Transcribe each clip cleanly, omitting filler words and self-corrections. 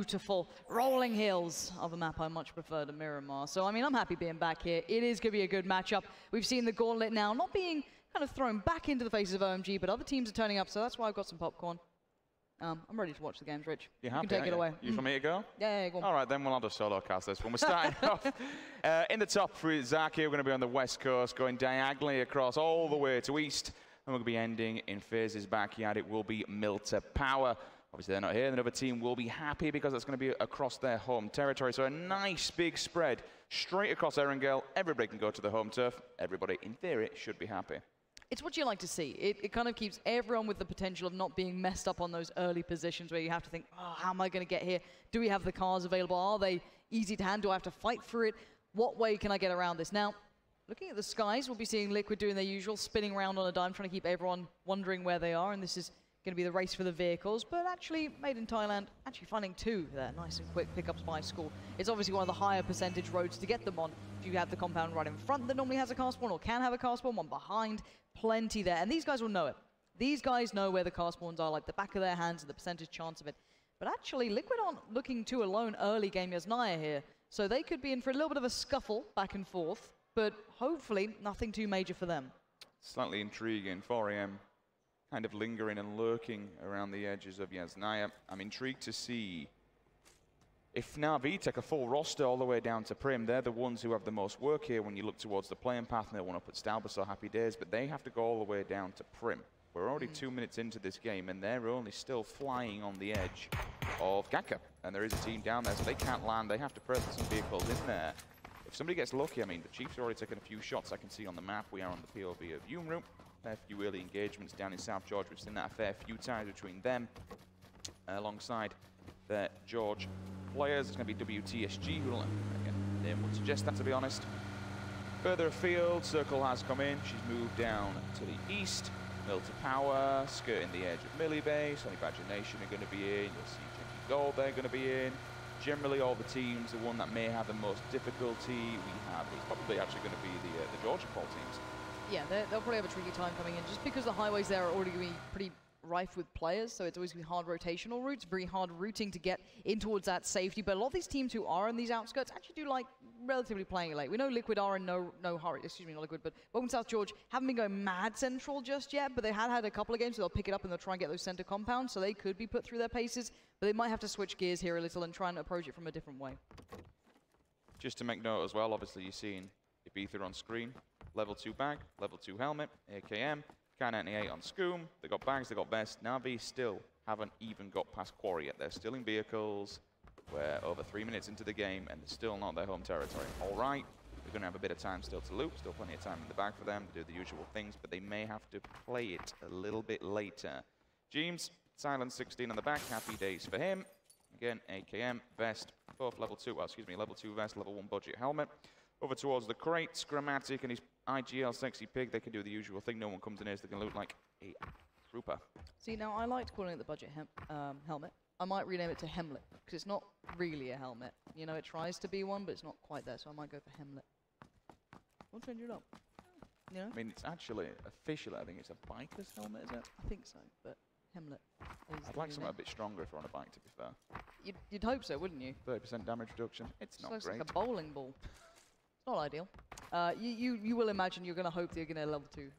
beautiful rolling hills of a map I much prefer to Miramar. So, I mean, I'm happy being back here. It is going to be a good matchup. We've seen the gauntlet now not being kind of thrown back into the faces of OMG, but other teams are turning up, so that's why I've got some popcorn. I'm ready to watch the games, Rich. You can take it away. You for me to go? Yeah, go on. All right, then I'll just solo cast this one. We're starting off in the top for Zaki. We're going to be on the west coast, going diagonally across all the way to east. And we're going to be ending in FaZe's backyard. It will be Milta Power. Obviously, they're not here. The other team will be happy because it's going to be across their home territory. So a nice big spread straight across Erangel. Everybody can go to the home turf. Everybody, in theory, should be happy. It's what you like to see. It kind of keeps everyone with the potential of not being messed up on those early positions where you have to think, oh, how am I going to get here? Do we have the cars available? Are they easy to handle? Do I have to fight for it? What way can I get around this? Now, looking at the skies, we'll be seeing Liquid doing their usual, spinning around on a dime, trying to keep everyone wondering where they are. And this is going to be the race for the vehicles, but actually made in Thailand, actually finding two there, nice and quick pickups by School. It's obviously one of the higher percentage roads to get them on. If you have the compound right in front that normally has a car spawn or can have a car spawn, one behind, plenty there. And these guys will know it. These guys know where the car spawns are, like the back of their hands and the percentage chance of it. But actually, Liquid aren't looking too alone early game Yasnaya here, so they could be in for a little bit of a scuffle back and forth, but hopefully nothing too major for them. Slightly intriguing, 4 AM. Kind of lingering and lurking around the edges of Yasnaya. I'm intrigued to see if Na'Vi take a full roster all the way down to Prim. They're the ones who have the most work here when you look towards the playing path, and they'll want to put Stalbus or Happy Days, but they have to go all the way down to Prim. We're already 2 minutes into this game, and they're only still flying on the edge of Gaka. And there is a team down there, so they can't land. They have to put some vehicles in there. If somebody gets lucky, I mean, the Chiefs are already taking a few shots. I can see on the map we are on the POV of Yumru. A few early engagements down in South Georgia. We've seen that a fair few times between them alongside their George players. It's going to be WTSG who will, again, name would suggest that, to be honest. Further afield, Circle has come in. She's moved down to the east. Milta Power, skirting the edge of Millie Bay. Sonny Badger Nation are going to be in. You'll see Jackie Gold, they're going to be in. Generally, all the teams, the one that may have the most difficulty we have is probably actually going to be the Georgia Pole teams. Yeah, they'll probably have a tricky time coming in, just because the highways there are already going to be pretty rife with players, so it's always going to be hard rotational routes, very hard routing to get in towards that safety. But a lot of these teams who are in these outskirts actually do like relatively playing it late. We know Liquid are in no hurry, excuse me, not Liquid, but Welcome South George haven't been going mad central just yet, but they had a couple of games, so they'll pick it up and they'll try and get those center compounds, so they could be put through their paces, but they might have to switch gears here a little and try and approach it from a different way. Just to make note as well, obviously you're seeing Ibiza on screen. Level 2 bag, level 2 helmet, AKM, K98 on Scoom. They got bags, they got best. Na'Vi still haven't even got past Quarry yet. They're still in vehicles. We're over 3 minutes into the game and they're still not their home territory. All right, they're going to have a bit of time still to loop. Still plenty of time in the bag for them to do the usual things, but they may have to play it a little bit later. James, Silence 16 on the back. Happy days for him. Again, AKM, vest, both level 2, well, excuse me, level 2 vest, level 1 budget helmet. Over towards the crates, Grammatic and his IGL Sexy Pig, they can do the usual thing. No one comes in here, so they can look like a trooper. See, now I liked calling it the budget helmet. I might rename it to Hemlet, because it's not really a helmet. You know, it tries to be one, but it's not quite there, so I might go for Hemlet. We'll change it up. You know? I mean, it's actually, officially, I think it's a biker's helmet, is it? I think so, but Hemlet is I'd like something a bit stronger if we're on a bike, to be fair. You'd hope so, wouldn't you? 30% damage reduction. It's not looks great. like a bowling ball. Not ideal. You will imagine you're going to hope they're going to level 2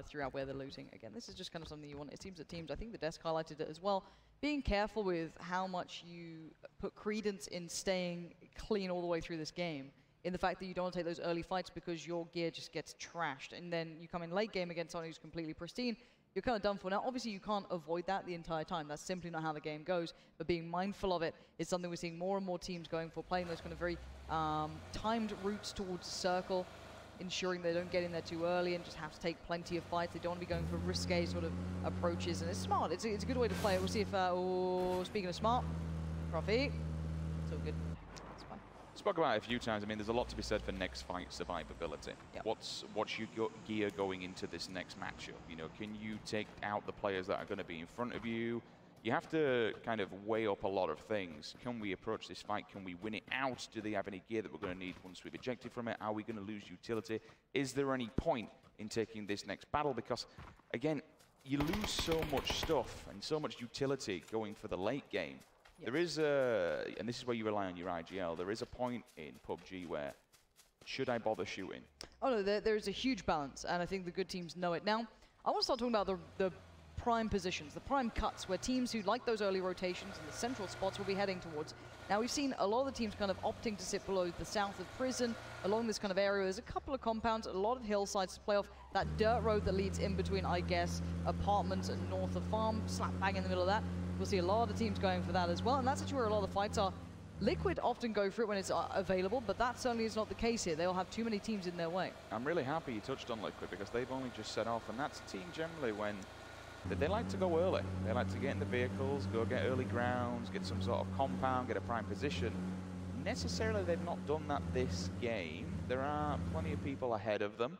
throughout where they're looting. Again, this is just kind of something you want. It seems that teams, I think the desk highlighted it as well, being careful with how much you put credence in staying clean all the way through this game, in the fact that you don't want to take those early fights because your gear just gets trashed, and then you come in late game against someone who's completely pristine, you're kind of done for. Now, obviously, you can't avoid that the entire time. That's simply not how the game goes. But being mindful of it is something we're seeing more and more teams going for, playing those kind of very timed routes towards circle, ensuring they don't get in there too early and just have to take plenty of fights. They don't want to be going for risque sort of approaches, and it's smart. It's a good way to play it. We'll see if, speaking of smart, Profi, it's all good. Spoke about it a few times. I mean, there's a lot to be said for next fight survivability. Yep. What's your gear going into this next matchup? You know, can you take out the players that are going to be in front of you? You have to kind of weigh up a lot of things. Can we approach this fight? Can we win it out? Do they have any gear that we're going to need once we've ejected from it? Are we going to lose utility? Is there any point in taking this next battle? Because, again, you lose so much stuff and so much utility going for the late game Yes. There is a, and this is where you rely on your IGL, there is a point in PUBG where, should I bother shooting? Oh no, there's a huge balance, and I think the good teams know it. Now, I want to start talking about the prime positions, the prime cuts, where teams who like those early rotations and the central spots will be heading towards. Now, we've seen a lot of the teams kind of opting to sit below the south of prison, along this kind of area. There's a couple of compounds, a lot of hillsides to play off. That dirt road that leads in between, I guess, apartments and north of farm, slap bang in the middle of that. We'll see a lot of teams going for that as well, and that's actually where a lot of the fights are. Liquid often go for it when it's available, but that certainly is not the case here. They'll have too many teams in their way. I'm really happy you touched on Liquid, because they've only just set off, and that's a team generally when they like to go early. They like to get in the vehicles, go get early grounds, get some sort of compound, get a prime position. Necessarily, they've not done that this game. There are plenty of people ahead of them.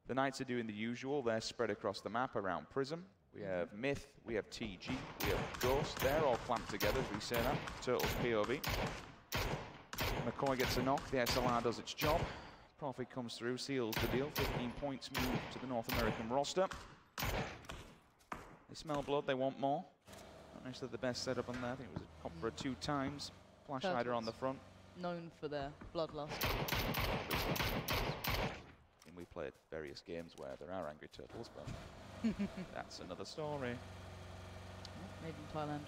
The Knights are doing the usual. They're spread across the map around Prism. We have Myth, we have TG, we have Ghost. They're all clamped together, as we say that. Turtle's POV. McCoy gets a knock, the SLR does its job. Profit comes through, seals the deal. 15 points move to the North American roster. They smell blood, they want more. Not necessarily the best setup on there. I think it was a Copra 2 times. Flash Hider on the front. Known for their bloodlust. And we played various games where there are angry turtles, but that's another story. Made in Thailand,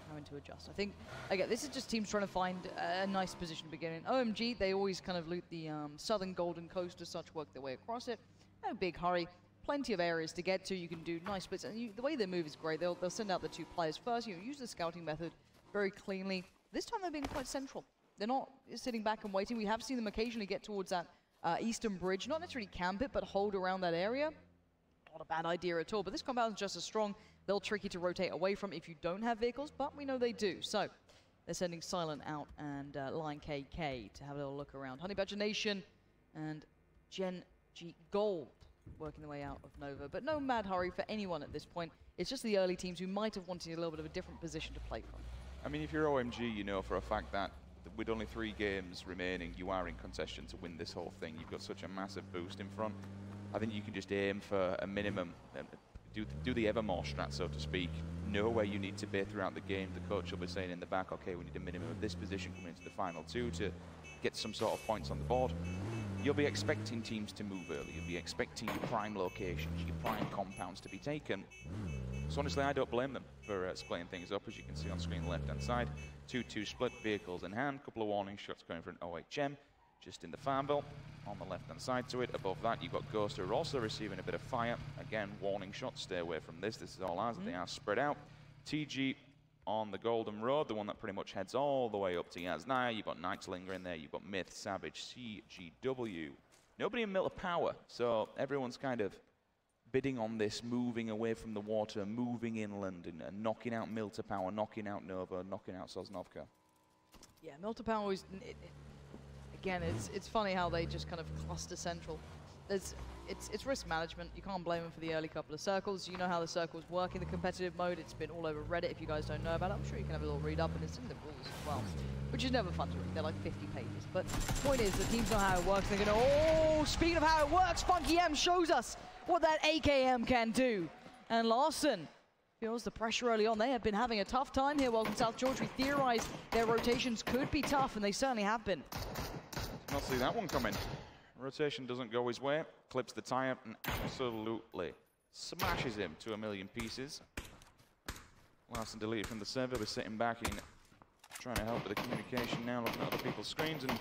having to adjust. I think, again, this is just teams trying to find a nice position to begin in. OMG, they always kind of loot the southern Golden Coast as such, work their way across it. No big hurry. Plenty of areas to get to. You can do nice splits. And the way they move is great. They'll send out the 2 players first. You know, use the scouting method very cleanly. This time they're being quite central. They're not sitting back and waiting. We have seen them occasionally get towards that eastern bridge. Not necessarily camp it, but hold around that area. Not a bad idea at all. But this compound is just as strong. They'll tricky to rotate away from if you don't have vehicles, but we know they do. So they're sending Silent out and Line KK to have a little look around. Honey Badger Nation and Gen G Gold working their way out of Nova, but no mad hurry for anyone at this point. It's just the early teams who might have wanted a little bit of a different position to play from. I mean, if you're OMG, you know for a fact that with only 3 games remaining, you are in contention to win this whole thing. You've got such a massive boost in front. I think you can just aim for a minimum, do the Evermore strat, so to speak. Know where you need to be throughout the game. The coach will be saying in the back, okay, we need a minimum of this position coming into the final 2 to get some sort of points on the board. You'll be expecting teams to move early. You'll be expecting your prime locations, your prime compounds to be taken. So honestly, I don't blame them for splitting things up, as you can see on screen left-hand side. 2-2 split, vehicles in hand, couple of warning shots going for an OHM, just in the Farmville. On the left-hand side to it, above that, you've got Ghost, who are also receiving a bit of fire. Again, warning shots, stay away from this. This is all ours, they are spread out. TG on the Golden Road, the one that pretty much heads all the way up to Yasnaya. You've got Knights lingering there, you've got Myth, Savage, CGW. Nobody in Middle Power, so everyone's kind of bidding on this, moving away from the water, moving inland, and knocking out Milta Power, knocking out Nova, knocking out Sosnovka. Yeah, Milta Power is, again, it's funny how they just kind of cluster central. It's risk management. You can't blame them for the early couple of circles. You know how the circles work in the competitive mode. It's been all over Reddit. If you guys don't know about it, I'm sure you can have a little read up, and it's in the rules as well, which is never fun to read. They're like 50 pages. But the point is, the teams know how it works. They're going to, oh, speaking of how it works, Funky M shows us what that AKM can do. And Larson feels the pressure early on. They have been having a tough time here. Welcome South George. We theorized their rotations could be tough, and they certainly have been. Not see that one coming. Rotation doesn't go his way, clips the tire, and absolutely smashes him to a million pieces. Larson deleted from the server, we're sitting back in, trying to help with the communication now, looking at other people's screens, and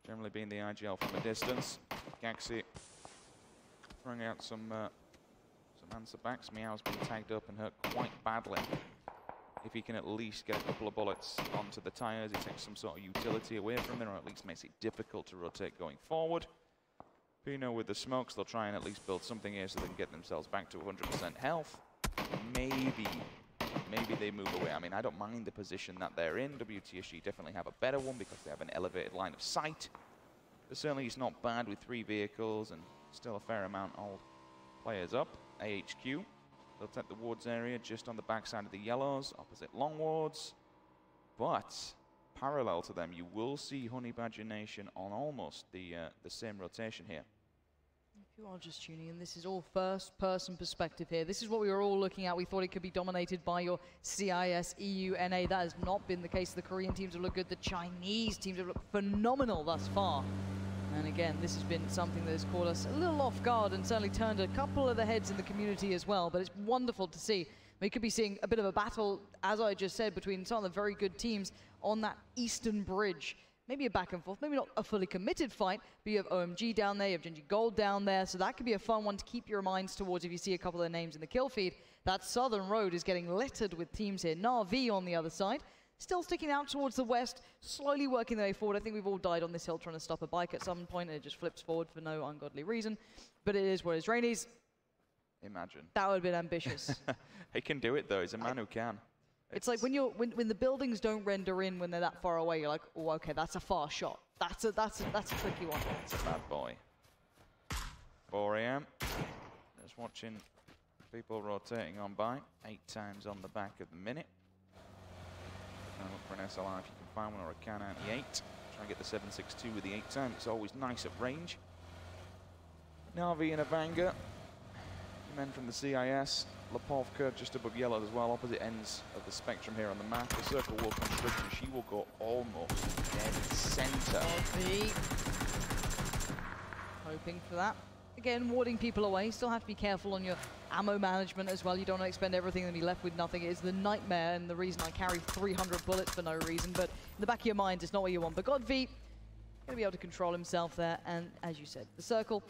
generally being the IGL from a distance. Gaxi throwing out some answer backs. Meow's been tagged up and hurt quite badly. If he can at least get a couple of bullets onto the tires, he takes some sort of utility away from them, or at least makes it difficult to rotate going forward. Pino with the smokes, they'll try and at least build something here so they can get themselves back to 100% health. Maybe they move away. I mean, I don't mind the position that they're in. WTSG definitely have a better one because they have an elevated line of sight. But certainly it's not bad with 3 vehicles and still a fair amount of players up. AHQ. They'll take the Wards area just on the backside of the Yellows, opposite Long Wards. But parallel to them, you will see Honey Badger Nation on almost the same rotation here. If you are just tuning in, this is all first-person perspective here. This is what we were all looking at. We thought it could be dominated by your CIS, EU, NA. That has not been the case. The Korean teams have looked good. The Chinese teams have looked phenomenal thus far. And again, this has been something that has caught us a little off guard and certainly turned a couple of the heads in the community as well. But it's wonderful to see. We could be seeing a bit of a battle, as I just said, between some of the very good teams on that eastern bridge. Maybe a back and forth, maybe not a fully committed fight, but you have OMG down there, you have Genji Gold down there, so that could be a fun one to keep your minds towards if you see a couple of their names in the kill feed. That southern road is getting littered with teams here. Na'Vi on the other side, still sticking out towards the west, slowly working their way forward. I think we've all died on this hill trying to stop a bike at some point, and it just flips forward for no ungodly reason. But it is what it is. Rainies. Imagine. That would have been ambitious. He can do it though, he's a man who can. It's like when the buildings don't render in when they're that far away, you're like, oh, okay, that's a far shot. That's a tricky one. It's a bad boy. 4 AM. Just watching people rotating on by. 8 times on the back of the minute. Now look for an SLR if you can find one, or a Can out the 8. Try and get the 7.62 with the 8 time. It's always nice at range. Na'Vi and a banger. Men from the CIS. Lapovka just above yellow as well, opposite ends of the spectrum here on the map. The circle will constrict and she will go almost dead center. Hoping for that. Again, warding people away. Still have to be careful on your ammo management as well. You don't want to expend everything and be left with nothing. It is the nightmare and the reason I carry 300 bullets for no reason. But in the back of your mind, it's not what you want. But Godv going to be able to control himself there. And as you said, the circle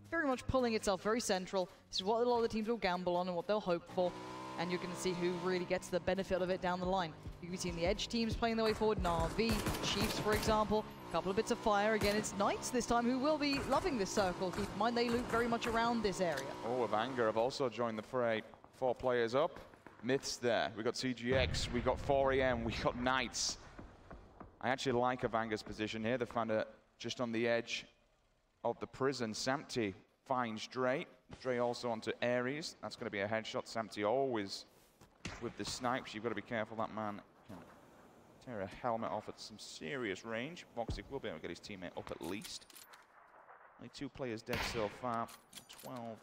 very much pulling itself very central. This is what a lot of the teams will gamble on and what they'll hope for. And you're going to see who really gets the benefit of it down the line. You can be seeing the edge teams playing their way forward. Na'Vi, Chiefs, for example. A couple of bits of fire. Again, it's Knights this time who will be loving this circle. Keep in mind, they loop very much around this area. Oh, Avanga have also joined the fray. 4 players up. Myths there. We got CGX, we got 4 AM, we got Knights. I actually like Avanga's position here. They found it just on the edge of the prison. Samti finds Dre. Dre also onto Ares. That's going to be a headshot. Samti always with the snipes. You've got to be careful. That man can tear a helmet off at some serious range. Voxic will be able to get his teammate up at least. Only 2 players dead so far. 12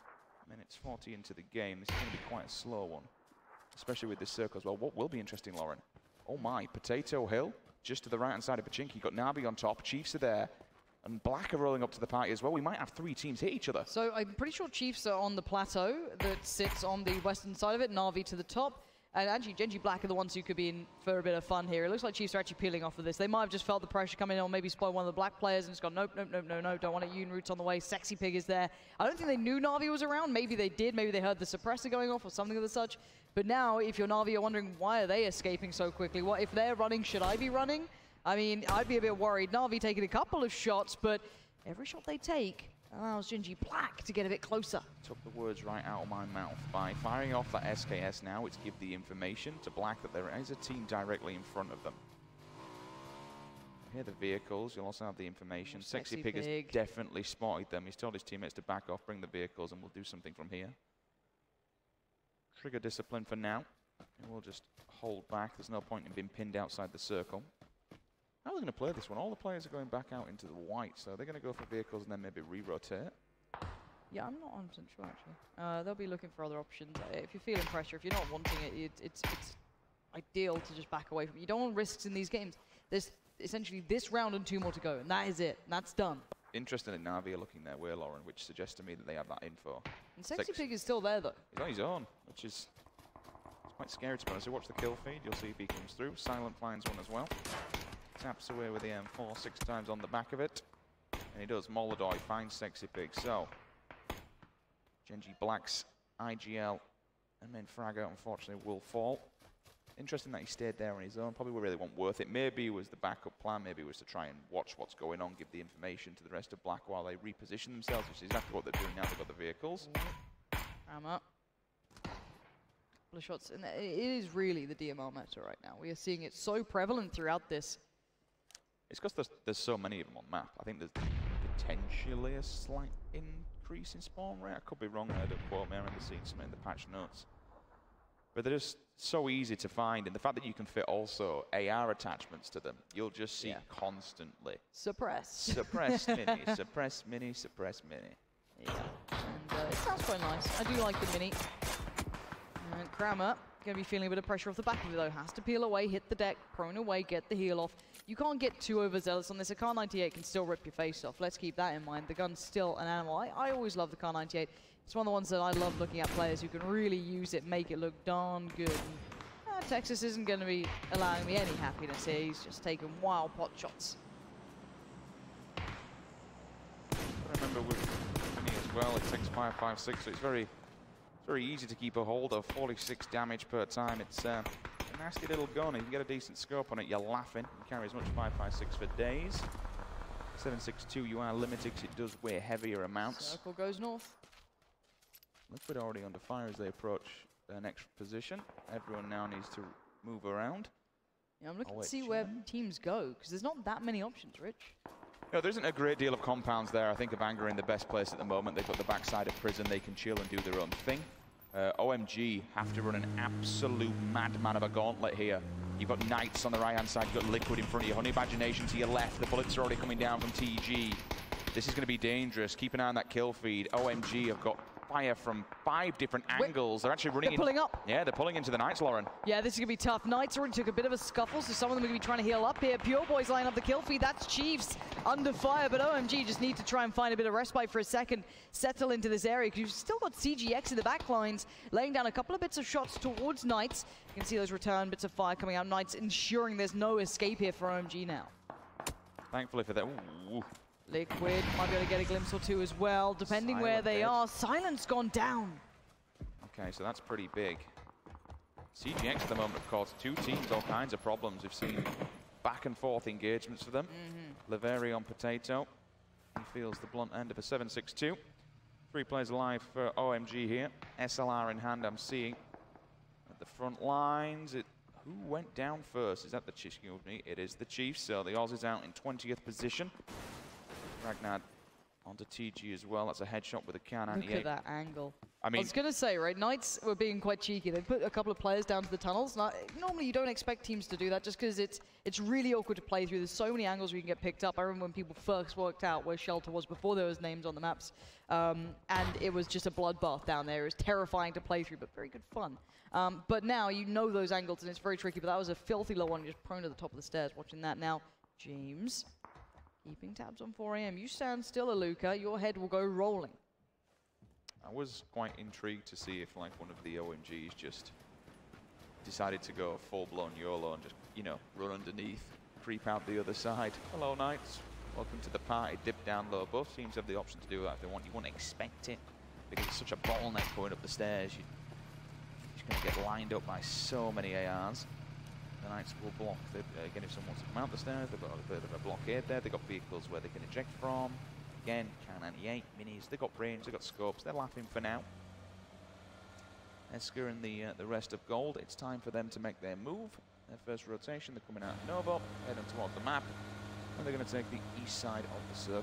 minutes 40 into the game. This is going to be quite a slow one, especially with this circle as well. What will be interesting, Lauren? Oh my, Potato Hill, just to the right-hand side of Pachinki. Got Na'Vi on top. Chiefs are there. And Black are rolling up to the party as well. We might have 3 teams hit each other. So I'm pretty sure Chiefs are on the plateau that sits on the western side of it. Na'Vi to the top. And actually, Genji Black are the ones who could be in for a bit of fun here. It looks like Chiefs are actually peeling off of this. They might have just felt the pressure coming in, or maybe spoil one of the Black players and just gone, nope, nope, nope, no, no, don't want it. Yoon on the way. Sexy Pig is there. I don't think they knew Na'Vi was around. Maybe they did. Maybe they heard the suppressor going off or something of the such. But now, if you're Na'Vi, you're wondering, why are they escaping so quickly? What if they're running? Should I be running? I mean, I'd be a bit worried. Na'Vi taking a couple of shots, but every shot they take allows Genji Black to get a bit closer. Took the words right out of my mouth. By firing off that SKS now, it's give the information to Black that there is a team directly in front of them. Here the vehicles, you'll also have the information. Sexy Pig has definitely spotted them. He's told his teammates to back off, bring the vehicles, and we'll do something from here. Trigger discipline for now. And we'll just hold back. There's no point in being pinned outside the circle. How are they going to play this one? All the players are going back out into the white, so they're going to go for vehicles and then maybe re-rotate. Yeah, I'm not 100% sure, actually. They'll be looking for other options. If you're feeling pressure, if you're not wanting it, it's ideal to just back away from it. You don't want risks in these games. There's essentially this round and 2 more to go, and that is it. And that's done. Interesting that Na'Vi are looking their way, Lauren, which suggests to me that they have that info. And Sexy Pig is still there, though. He's on his own, which is quite scary to be honest. So watch the kill feed. You'll see if he comes through. Silent finds one as well. Taps away with the M4 6 times on the back of it. And he does. Molodoi finds Sexy Pig. So, Genji Black's IGL and then Fragger, unfortunately, will fall. Interesting that he stayed there on his own. Probably really wasn't worth it. Maybe it was the backup plan. Maybe it was to try and watch what's going on, give the information to the rest of Black while they reposition themselves, which is exactly what they're doing now. They've got the vehicles. Hammer. Couple of shots. And it is really the DMR meta right now. We are seeing it so prevalent throughout this. It's because there's so many of them on map. I think there's potentially a slight increase in spawn rate. I could be wrong there, don't quote me. I remember seeing something in the patch notes. But they're just so easy to find. And the fact that you can fit also AR attachments to them, you'll just see constantly. Suppress. Suppress mini, suppress mini, suppress mini. Yeah. it sounds quite nice. I do like the mini. And Kramer going to be feeling a bit of pressure off the back of it, though. Has to peel away, hit the deck, prone away, get the heal off. You can't get too overzealous on this. A Kar 98 can still rip your face off. Let's keep that in mind. The gun's still an animal. I always love the Kar 98. It's one of the ones that I love looking at players who can really use it, make it look darn good. And, Texas isn't going to be allowing me any happiness here. He's just taking wild pot shots. I remember with Mini as well, it takes 5.56, so it's very easy to keep a hold of. 46 damage per time. It's a nasty little gun. If you can get a decent scope on it, you're laughing. You carry as much 5.56 for days. 7.62, you are limited because it does weigh heavier amounts. Circle goes north. Liquid already under fire as they approach their next position. Everyone now needs to move around. Yeah, I'm looking to see where teams go, because there's not that many options, Rich. No, there isn't a great deal of compounds there. I think Avanga are in the best place at the moment. They've got the backside of prison. They can chill and do their own thing. OMG have to run an absolute madman of a gauntlet here. You've got Knights on the right-hand side. You've got Liquid in front of you. Honey Imagination to your left. The bullets are already coming down from TG. This is going to be dangerous. Keep an eye on that kill feed. OMG have got fire from 5 different angles. They're actually running in. They're pulling up. Yeah, they're pulling into the Knights, Lauren. Yeah, this is going to be tough. Knights already took a bit of a scuffle, so some of them are going to be trying to heal up here. Pure Boys line up the kill feed. That's Chiefs under fire, but OMG just need to try and find a bit of respite for a second, settle into this area, because you've still got CGX in the back lines, laying down a couple of bits of shots towards Knights. You can see those return bits of fire coming out. Knights ensuring there's no escape here for OMG now. Thankfully for that. Ooh. Liquid might be able to get a glimpse or two as well, depending where they are. Silence gone down. Okay, so that's pretty big. CGX at the moment, of course, 2 teams, all kinds of problems. We've seen back and forth engagements for them. Laveri on Potato. He feels the blunt end of a 7.62. 3 players alive for OMG here. SLR in hand, I'm seeing. At the front lines, who went down first? Is that the Chiefs? It is the Chiefs, so the Oz is out in 20th position. Ragnar onto TG as well. That's a headshot with a Kar 98. Look at that angle. I mean, I was going to say, right, Knights were being quite cheeky. They put a couple of players down to the tunnels. Now, normally you don't expect teams to do that just because it's really awkward to play through. There's so many angles where you can get picked up. I remember when people first worked out where Shelter was before there was names on the maps. And it was just a bloodbath down there. It was terrifying to play through, but very good fun. But now you know those angles and it's very tricky. But that was a filthy low one, just prone to the top of the stairs. Watching that now. James. Keeping tabs on 4am. You stand still, Aluka. Your head will go rolling. I was quite intrigued to see if, like, one of the OMGs just decided to go full-blown YOLO and just, you know, run underneath, creep out the other side. Hello, Knights. Welcome to the party. Dip down low. Both teams have the option to do that if they want. You wouldn't expect it because it's such a bottleneck going up the stairs. You're just going to get lined up by so many ARs. The Knights will block. Again, if someone wants to come out the stairs, they've got a bit of a blockade there. They've got vehicles where they can eject from. Again, Kar 98, minis. They've got brains, they've got scopes. They're laughing for now. Esker and the rest of Gold. It's time for them to make their move. Their first rotation. They're coming out of Novo, heading towards the map. And they're going to take the east side of the circle.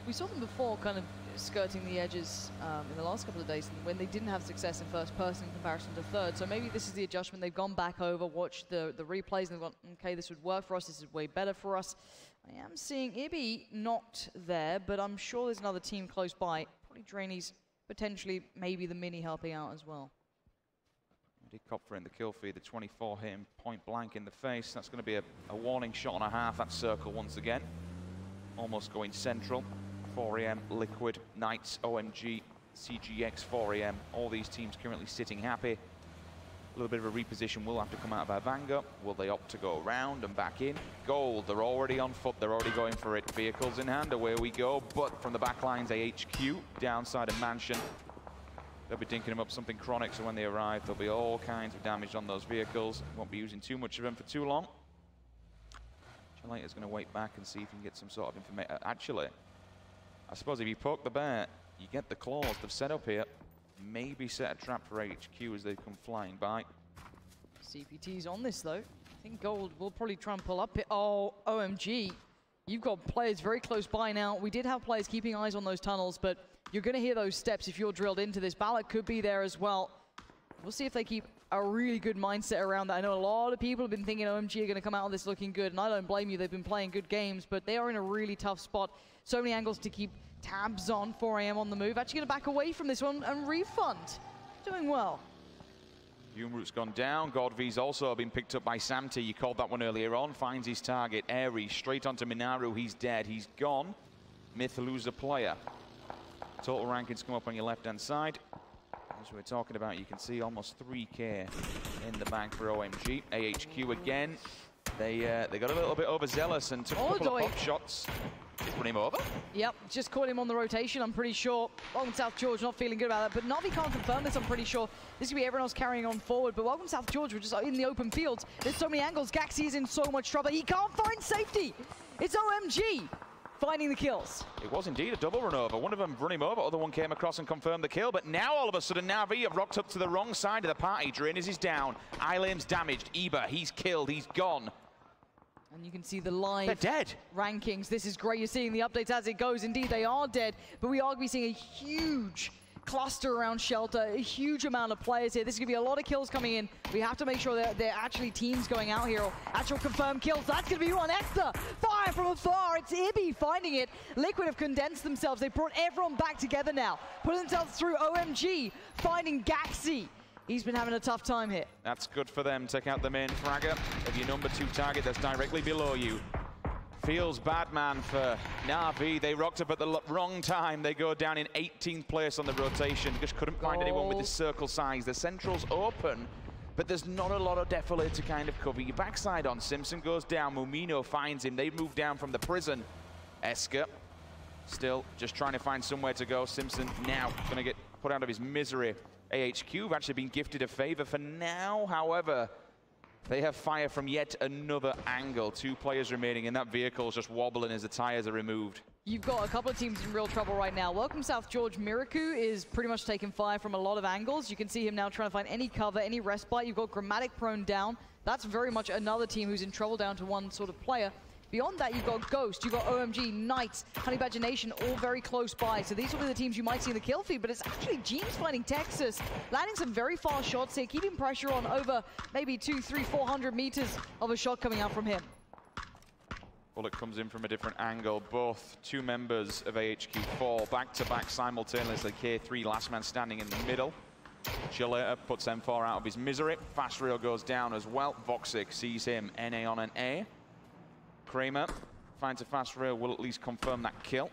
We saw them before kind of skirting the edges in the last couple of days when they didn't have success in first person in comparison to third. So maybe this is the adjustment. They've gone back over, watched the replays, and they've gone, okay, this would work for us. This is way better for us. I am seeing Ibby not there, but I'm sure there's another team close by. Probably Drainey's, potentially maybe the mini helping out as well. Kopfer in the kill feed, the 24 hit him point blank in the face. That's going to be a warning shot and a half. That circle once again. Almost going central. 4am, Liquid, Knights, OMG, CGX, 4am. All these teams currently sitting happy. A little bit of a reposition will have to come out of Avanga. Will they opt to go around and back in? Gold, they're already on foot. They're already going for it. Vehicles in hand, away we go. But from the back lines, AHQ, downside of Mansion. They'll be dinking them up something chronic, so when they arrive, there'll be all kinds of damage on those vehicles. Won't be using too much of them for too long. Chalater's going to wait back and see if he can get some sort of information. Actually, I suppose if you poke the bear, you get the claws they've set up here. Maybe set a trap for HQ as they come flying by. CPT's on this, though. I think Gold will probably try and pull up it. Oh, OMG. You've got players very close by now. We did have players keeping eyes on those tunnels, but you're going to hear those steps if you're drilled into this. Ballot could be there as well. We'll see if they keep a really good mindset around that. I know a lot of people have been thinking OMG are going to come out of this looking good, and I don't blame you. They've been playing good games, but they are in a really tough spot. So many angles to keep tabs on. 4 AM on the move. Actually going to back away from this one and refund. Doing well. Humroot's gone down. Godv's also been picked up by Samti. You called that one earlier on. Finds his target. Airy straight onto Minaru. He's dead. He's gone. Myth lose a player. Total rankings come up on your left-hand side. As we're talking about, you can see almost 3K in the bank for OMG. AHQ again. They got a little bit overzealous and took a couple of pop shots. Did run him over? Yep, just caught him on the rotation, I'm pretty sure. Welcome South George, not feeling good about that, but Navi can't confirm this, I'm pretty sure. This could be everyone else carrying on forward, but Welcome South George, we're just in the open fields. There's so many angles, Gaxi is in so much trouble, he can't find safety. It's OMG finding the kills. It was indeed a double run over. One of them run him over, other one came across and confirmed the kill, but now all of a sudden Navi have rocked up to the wrong side of the party. Drainers is down, Ilam's damaged, Eba, he's killed, he's gone. And you can see the live They're dead. rankings. This is great. You're seeing the updates as it goes. Indeed, they are dead. But we are going to be seeing a huge cluster around Shelter, a huge amount of players here. This is going to be a lot of kills coming in. We have to make sure that they're actually teams going out here, or actual confirmed kills. That's going to be one. Extra fire from afar. It's Ibby finding it. Liquid have condensed themselves. They brought everyone back together now, putting themselves through. OMG finding Gaxi. He's been having a tough time here. That's good for them. Take out the main fragger of your number 2 target that's directly below you. Feels bad, man, for Na'Vi. They rocked up at the wrong time. They go down in 18th place on the rotation. Just couldn't find anyone with this circle size. The central's open, but there's not a lot of defilade to kind of cover your backside on. Simpson goes down. Mumino finds him. They move down from the prison. Esker still just trying to find somewhere to go. Simpson now going to get put out of his misery. AHQ have actually been gifted a favor for now. However, they have fire from yet another angle. 2 players remaining, and that vehicle is just wobbling as the tires are removed. You've got a couple of teams in real trouble right now. Welcome South George. Miraku is pretty much taking fire from a lot of angles. You can see him now trying to find any cover, any respite. You've got Grammatic prone down. That's very much another team who's in trouble down to 1 sort of player. Beyond that, you've got Ghost, you've got OMG, Knights, Honey Badger Nation, all very close by. So these will be the teams you might see in the kill feed, but it's actually Jeans finding Texas, landing some very fast shots here, keeping pressure on over maybe 200, 300, 400 meters of a shot coming out from him. Bullet comes in from a different angle. Both 2 members of AHQ fall back-to-back simultaneously. K3, last man standing in the middle. Chilleta puts M4 out of his misery. Fast Rail goes down as well. Voxic sees him, NA on an A. Kramer finds a fast rail, will at least confirm that kill.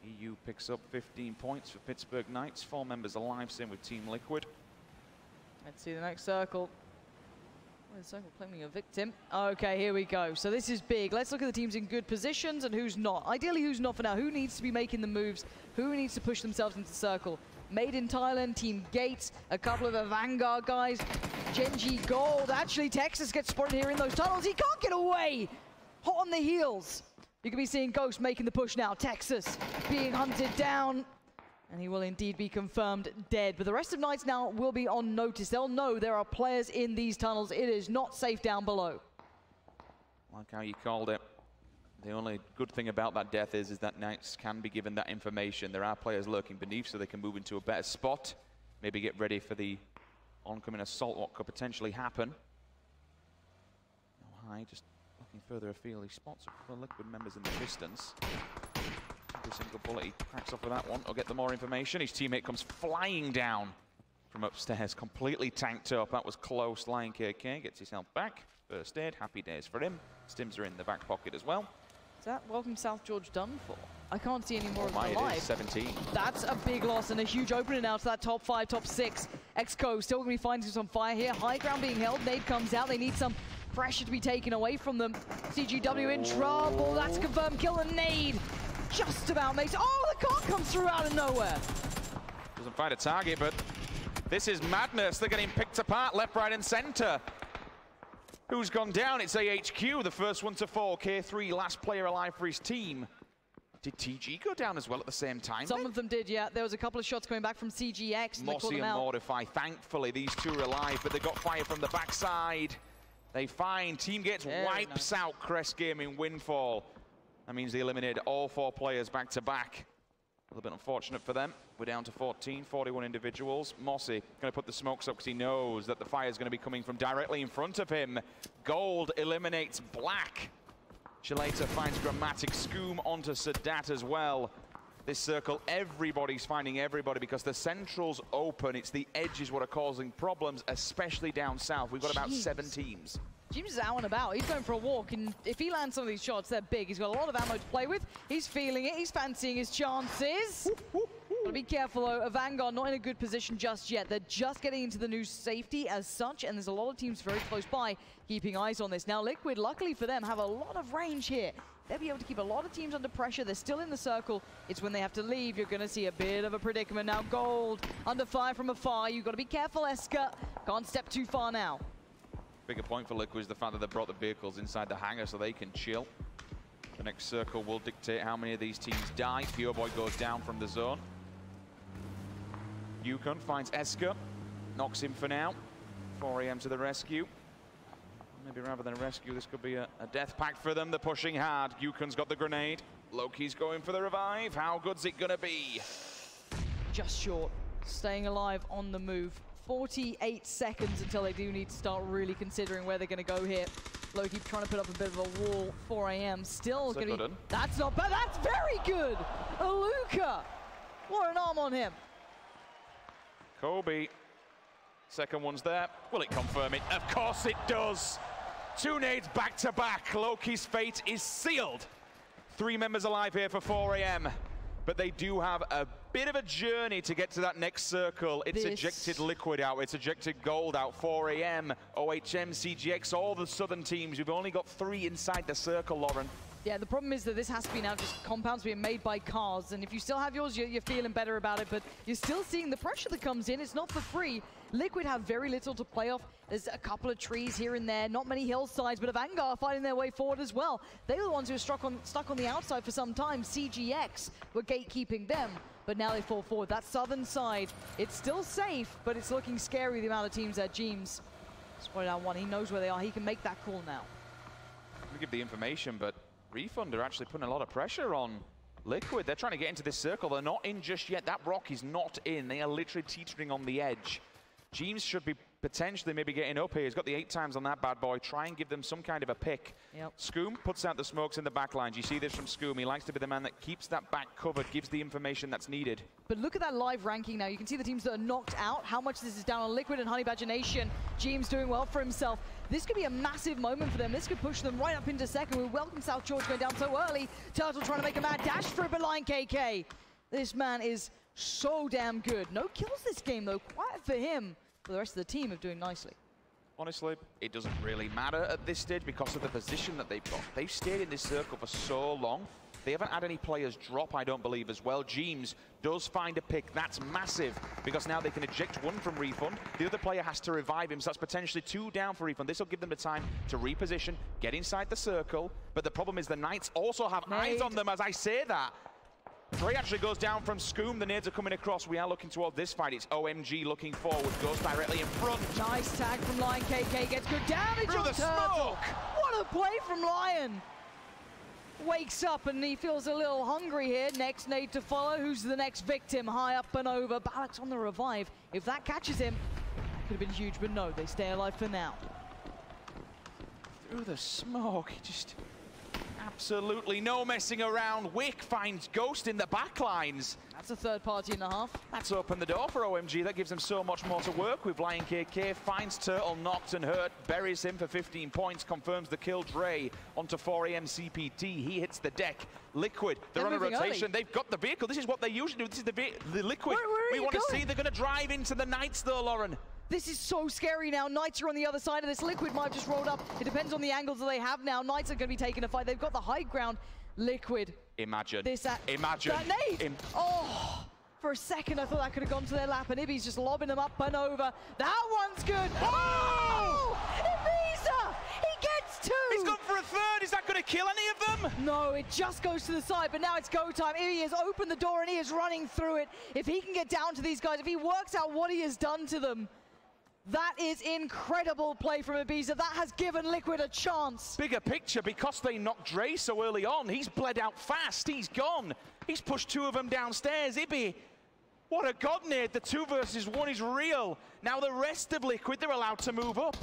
EU picks up 15 points for Pittsburgh Knights. 4 members alive, same with Team Liquid. Let's see the next circle. Oh, the circle claiming a victim. Okay, here we go. So this is big. Let's look at the teams in good positions and who's not. Ideally, who's not for now. Who needs to be making the moves? Who needs to push themselves into the circle? Made in Thailand, Team Gates, a couple of the Vanguard guys. Genji Gold. Actually, Texas gets spotted here in those tunnels. He can't get away. Hot on the heels. You can be seeing Ghost making the push now. Texas being hunted down. And he will indeed be confirmed dead. But the rest of Knights now will be on notice. They'll know there are players in these tunnels. It is not safe down below. Like how you called it. The only good thing about that death is that Knights can be given that information. There are players lurking beneath, so they can move into a better spot. Maybe get ready for the oncoming assault, what could potentially happen. No high, just looking further afield. He spots a couple of Liquid members in the distance. Every single bullet he cracks off with that one. I'll get the more information. His teammate comes flying down from upstairs, completely tanked up. That was close. Lion KK gets his health back. First aid, happy days for him. Stims are in the back pocket as well. Is that Welcome South George done for? I can't see any more of them alive. It is 17. That's a big loss and a huge opening now to that top 5, top 6. XCO still going to be finding some fire here. High ground being held. Nade comes out. They need some pressure to be taken away from them. CGW in trouble. That's a confirmed kill. And Nade just about makes... Oh, the car comes through out of nowhere. Doesn't find a target, but this is madness. They're getting picked apart left, right, and center. Who's gone down? It's AHQ, the first one to fall. K3, last player alive for his team. Did TG go down as well at the same time? Some of them did, yeah. There was a couple of shots coming back from CGX. Mossy and Mortify. Thankfully, these 2 are alive, but they got fire from the backside. They find Team Gates wipes out Crest Gaming Windfall. That means they eliminated all 4 players back to back. A little bit unfortunate for them. We're down to 14, 41 individuals. Mossy going to put the smokes up because he knows that the fire is going to be coming from directly in front of him. Gold eliminates Black. Shalata finds Grammatic. Scoom onto Sadat as well. This circle, everybody's finding everybody because the central's open. It's the edges what are causing problems, especially down south. We've got about 7 teams. James is out and about. He's going for a walk, and if he lands some of these shots, they're big. He's got a lot of ammo to play with. He's feeling it. He's fancying his chances. Gotta be careful, though. A Vanguard not in a good position just yet. They're just getting into the new safety as such, and there's a lot of teams very close by keeping eyes on this. Now, Liquid, luckily for them, have a lot of range here. They'll be able to keep a lot of teams under pressure. They're still in the circle. It's when they have to leave. You're going to see a bit of a predicament. Now, Gold under fire from afar. You've got to be careful, Esker. Can't step too far now. Bigger point for Liquid is the fact that they brought the vehicles inside the hangar so they can chill. The next circle will dictate how many of these teams die. Pure Boy goes down from the zone. Yukon finds Esker. Knocks him for now. 4 AM to the rescue. Maybe rather than a rescue, this could be a death pact for them. They're pushing hard. Yukon's got the grenade. Loki's going for the revive. How good's it gonna be? Just short. Staying alive on the move. 48 seconds until they do need to start really considering where they're going to go here. Loki trying to put up a bit of a wall. 4 AM still going to be... That's not bad. That's very good. Aluka. What an arm on him. Kobe. Second one's there. Will it confirm it? Of course it does. 2 nades back to back. Loki's fate is sealed. 3 members alive here for 4 AM. But they do have a bit of a journey to get to that next circle. It's ejected Liquid out. It's ejected Gold out. 4 AM, OHM, CGX, all the southern teams. We've only got 3 inside the circle, Lauren. Yeah, the problem is that this has to be now just compounds being made by cars. And if you still have yours, you're feeling better about it. But you're still seeing the pressure that comes in. It's not for free. Liquid have very little to play off. There's a couple of trees here and there, not many hillsides, but a Vanguard fighting their way forward as well. They were the ones who were stuck on the outside for some time. CGX were gatekeeping them, but now they fall forward. That southern side, it's still safe, but it's looking scary, the amount of teams that James spotted out one. He knows where they are. He can make that call now. I'm gonna give the information, but Refund are actually putting a lot of pressure on Liquid. They're trying to get into this circle. They're not in just yet. That rock is not in. They are literally teetering on the edge. James should be potentially maybe getting up here. He's got the 8 times on that bad boy. Try and give them some kind of a pick. Yep. Scoom puts out the smokes in the back lines. You see this from Scoom. He likes to be the man that keeps that back covered, gives the information that's needed. But look at that live ranking now. You can see the teams that are knocked out, how much this is down on Liquid and Honey Badger Nation. James doing well for himself. This could be a massive moment for them. This could push them right up into second. We welcome South George going down so early. Turtle trying to make a mad dash for it, but Lion KK. This man is so damn good. No kills this game, though. Quiet for him. But the rest of the team are doing nicely. Honestly, it doesn't really matter at this stage because of the position that they've got. They've stayed in this circle for so long. They haven't had any players drop, I don't believe, as well. James does find a pick. That's massive because now they can eject one from Refund. The other player has to revive him, so that's potentially 2 down for Refund. This will give them the time to reposition, get inside the circle. But the problem is the Knights also have eyes on them as I say that. 3 actually goes down from Scoom. The nades are coming across. We are looking towards this fight. It's OMG looking forward. Goes directly in front. Nice tag from Lion KK. Gets good damage on the Turtle. What a play from Lion. Wakes up and he feels a little hungry here. Next nade to follow. Who's the next victim? High up and over. Balak's on the revive. If that catches him, that could have been huge, but no, they stay alive for now. Through the smoke, he just... Absolutely no messing around. Wick finds Ghost in the backlines. That's a 3rd party and a half. That's opened the door for OMG. That gives them so much more to work with. Lion KK finds Turtle knocked and hurt, buries him for 15 points, confirms the kill. Dre onto 4 AM CPT. He hits the deck. Liquid, they're on a rotation. Early. They've got the vehicle. This is what they usually do. This is the Liquid. Where we want to see they're going to drive into the Knights though, Lauren. This is so scary now. Knights are on the other side of this. Liquid might have just rolled up. It depends on the angles that they have now. Knights are going to be taking a fight. They've got the high ground. Liquid. Imagine. Imagine. That nade. Oh, for a second I thought that could have gone to their lap, and Ibby's just lobbing them up and over. That one's good. Oh! Ibiza! He gets 2! He's gone for a 3rd. Is that going to kill any of them? No, it just goes to the side, but now it's go time. Ibby has opened the door and he is running through it. If he can get down to these guys, if he works out what he has done to them, That is incredible play from Ibiza. That has given Liquid a chance. Bigger picture, because they knocked Dre so early on, he's bled out fast, he's gone. He's pushed 2 of them downstairs. Ibi, what a god nade. The 2 versus 1 is real. Now the rest of Liquid, they're allowed to move up.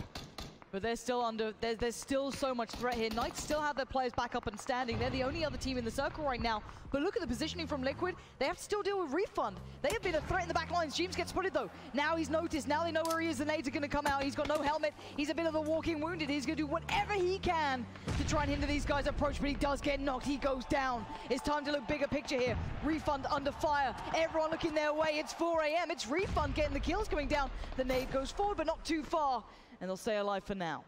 But they're still under, there's still so much threat here. Knights still have their players back up and standing. They're the only other team in the circle right now. But look at the positioning from Liquid. They have to still deal with Refund. They have been a threat in the back lines. James gets spotted though. Now he's noticed. Now they know where he is. The nades are going to come out. He's got no helmet. He's a bit of a walking wounded. He's going to do whatever he can to try and hinder these guys' approach. But he does get knocked. He goes down. It's time to look bigger picture here. Refund under fire. Everyone looking their way. It's 4 AM. It's Refund getting the kills coming down. The nade goes forward, but not too far. And they'll stay alive for now.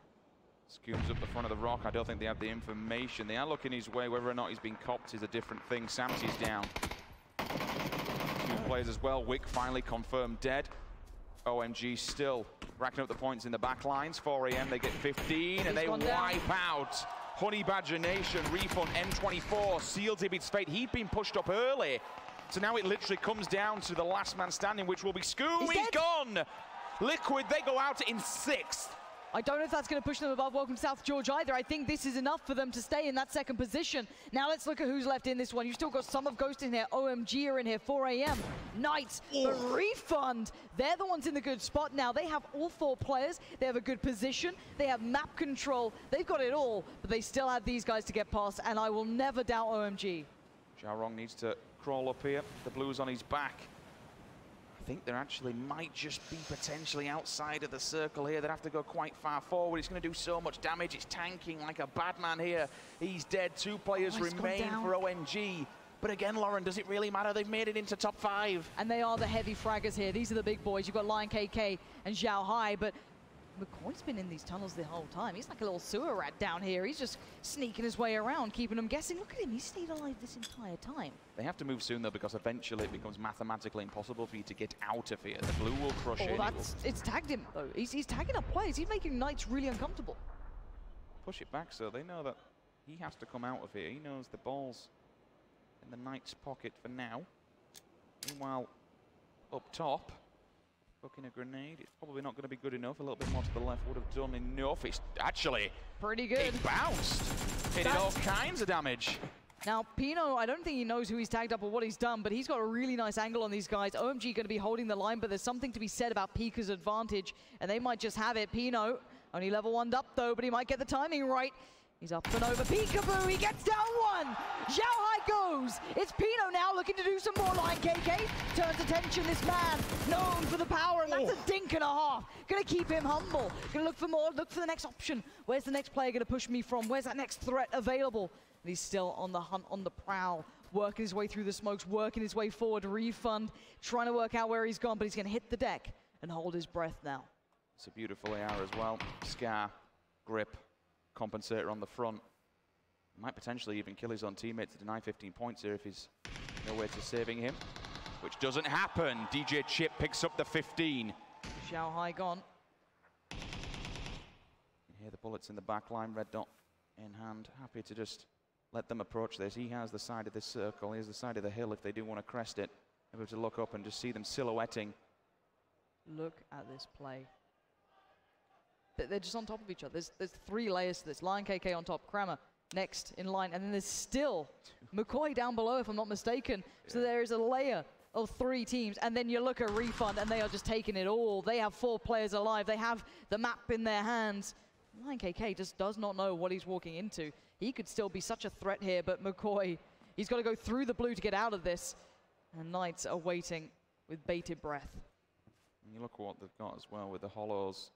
Scooms up the front of the rock. I don't think they have the information. They are looking his way. Whether or not he's been copped is a different thing. Samsy's down. 2 players as well. Wick finally confirmed dead. OMG still racking up the points in the back lines. 4 AM, they get 15, and they wipe out Honey Badger Nation. Refund M24 sealed Ibid's fate. He'd been pushed up early. So now it literally comes down to the last man standing, which will be Scoom. He's gone. Liquid, they go out in 6th. I don't know if that's going to push them above Welcome to South George either. I think this is enough for them to stay in that second position. Now let's look at who's left in this one. You've still got some of Ghost in here. OMG are in here. 4 AM. Knights. But Refund, they're the ones in the good spot now. They have all 4 players. They have a good position. They have map control. They've got it all. But they still have these guys to get past. And I will never doubt OMG. Xiaorong needs to crawl up here. The blue's on his back. I think they actually might just be potentially outside of the circle here. They'd have to go quite far forward. It's going to do so much damage. It's tanking like a bad man here. He's dead. 2 players remain for OMG. But again, Lauren, does it really matter? They've made it into top 5. And they are the heavy fraggers here. These are the big boys. You've got Lion KK and Zhao Hai, but McCoy's been in these tunnels the whole time. He's like a little sewer rat down here. He's just sneaking his way around, keeping them guessing. Look at him, he stayed alive this entire time. They have to move soon though, because eventually it becomes mathematically impossible for you to get out of here. The blue will crush it. It's tagged him though. He's tagging up players. He's making Knights really uncomfortable. Push it back so they know that he has to come out of here. He knows the ball's in the Knights' pocket for now. Meanwhile, up top, booking a grenade. It's probably not going to be good enough. A little bit more to the left would have done enough. It's actually pretty good. It bounced. It did all kinds of damage. Now, Pino, I don't think he knows who he's tagged up or what he's done, but he's got a really nice angle on these guys. OMG going to be holding the line, but there's something to be said about Pika's advantage, and they might just have it. Pino, only level 1'd up though, but he might get the timing right. He's up and over. Peekaboo, he gets down 1. Zhao Hai goes. It's Pino now looking to do some more. Lion KK turns attention. This man known for the power, and that's a dink and a half. Gonna keep him humble. Gonna look for more, look for the next option. Where's the next player gonna push me from? Where's that next threat available? And he's still on the hunt, on the prowl, working his way through the smokes, working his way forward. Refund, trying to work out where he's gone, but he's gonna hit the deck and hold his breath now. It's a beautiful AR as well. Scar, grip, compensator on the front. Might potentially even kill his own teammate to deny 15 points here if he's no way to saving him, which doesn't happen. DJ Chip picks up the 15. Zhao Hai gone. You hear the bullets in the back line, red dot in hand. Happy to just let them approach this. He has the side of this circle. He has the side of the hill if they do want to crest it. Able to look up and just see them silhouetting. Look at this play. They're just on top of each other. There's 3 layers to this. Lion KK on top, Kramer next in line, and then there's still McCoy down below, if I'm not mistaken. Yeah. So there is a layer of 3 teams, and then you look at Refund, and they are just taking it all. They have 4 players alive. They have the map in their hands. Lion KK just does not know what he's walking into. He could still be such a threat here, but McCoy, he's got to go through the blue to get out of this. And Knights are waiting with bated breath. And you look at what they've got as well with the hollows.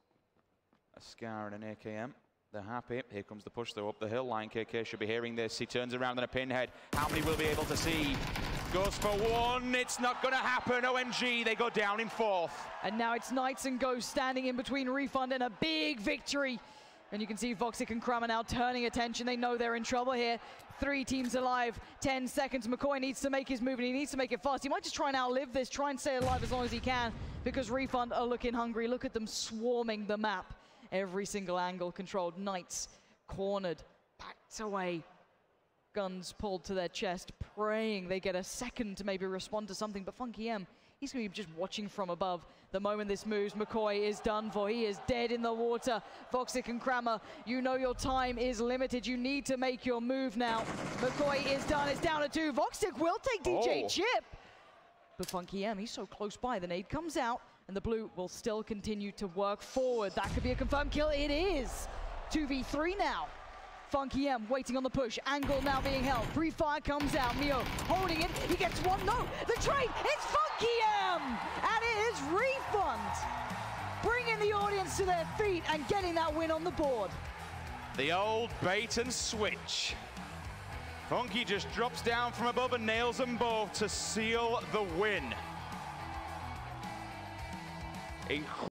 A Scar and an AKM. They're happy. Here comes the push though up the hill. Lion KK should be hearing this. He turns around on a pinhead. How many will be able to see? Goes for 1. It's not going to happen. OMG, they go down in 4th. And now it's Knights and Ghost standing in between Refund and a big victory. And you can see Voxic and Kramer now turning attention. They know they're in trouble here. 3 teams alive, 10 seconds. McCoy needs to make his move, and he needs to make it fast. He might just try and outlive this, try and stay alive as long as he can, because Refund are looking hungry. Look at them swarming the map. Every single angle controlled. Knights cornered, backed away. Guns pulled to their chest, praying they get a second to maybe respond to something. But Funky M, He's going to be just watching from above. The moment this moves, McCoy is done for. He is dead in the water. Voxic and Kramer, you know your time is limited. You need to make your move now. McCoy is done. It's down to 2. Voxic will take DJ Chip. But Funky M, he's so close by. The nade comes out, and the blue will still continue to work forward. That could be a confirmed kill. It is. 2v3 now. Funky M waiting on the push. Angle now being held. Free fire comes out. Mio holding it. He gets one. No, the trade. It's Funky M! And it is Refund. Bringing the audience to their feet and getting that win on the board. The old bait and switch. Funky just drops down from above and nails them both to seal the win. Incredible.